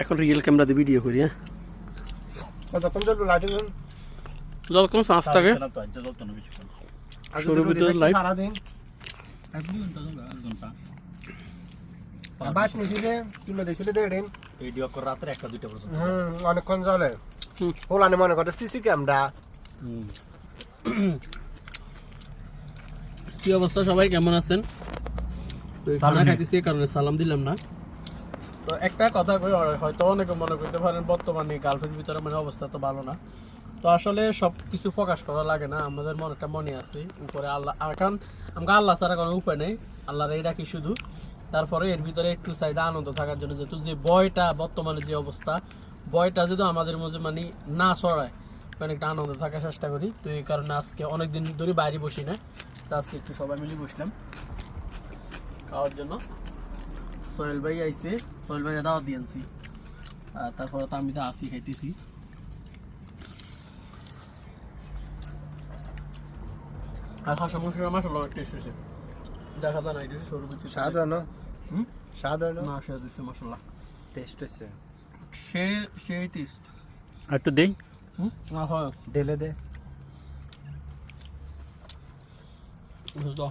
এখন real camera দিয়ে video করি। হ্যাঁ, কতক্ষণ চলবে লাইটিং? জল কম 5 টাকা শুরু ভিতরে লাইট সারাদিন বাস নিছিলে তুলে দিয়েছিলে দেড় ভিডিও করে রাত্রে 1-2টা পর্যন্ত। অনেকক্ষণ চলে। ওলানে মনে করে সিসি ক্যামেরা। কি অবস্থা, সবাই কেমন আছেন? তো খানা খাইতেছি এই কারণে সালাম দিলাম না। তো একটা কথা কই, হয়তো অনেকে মনে করতে পারেন বর্তমানে গার্লফ্রেন্ড ভিতরে মানে অবস্থা তো ভালো না। তো আসলে সব কিছু প্রকাশ করা লাগে না, আমাদের মনটা মনে আছে উপরে আল্লাহ। এখন আমাকে আল্লাহ ছাড়া কোনো উপায় নেই, আল্লাহর এই রাখি শুধু। তারপরে এর ভিতরে একটু চাইদা আনন্দ থাকার জন্য, যেহেতু যে বয়টা বর্তমানে যে অবস্থা, বয়টা যদি আমাদের মধ্যে মানে না ছড়ায়, কারণ একটা আনন্দ থাকার চেষ্টা করি। তো এই কারণে আজকে অনেকদিন ধরে বাইরে বসি না, তো আজকে একটু সবাই মিলে বসলাম খাওয়ার জন্য। সোহেল ভাই আইছে, সোহেল ভাই দাওয়াত দিয়ে আনছি, আর তারপরে তো আমি তো আসি খাইতেছি। আর হাঁসা মাংসের মাসাল্লাহ অনেক টেস্ট হয়েছে, দেখা যায় না এটা সরু বিচি স্বাদ হলো? স্বাদ হলো না, স্বাদ হয়েছে মাসাল্লাহ, টেস্ট হচ্ছে। সেই টেস্ট। আর একটু দেই। না হয় ঢেলে দে। বুঝলো।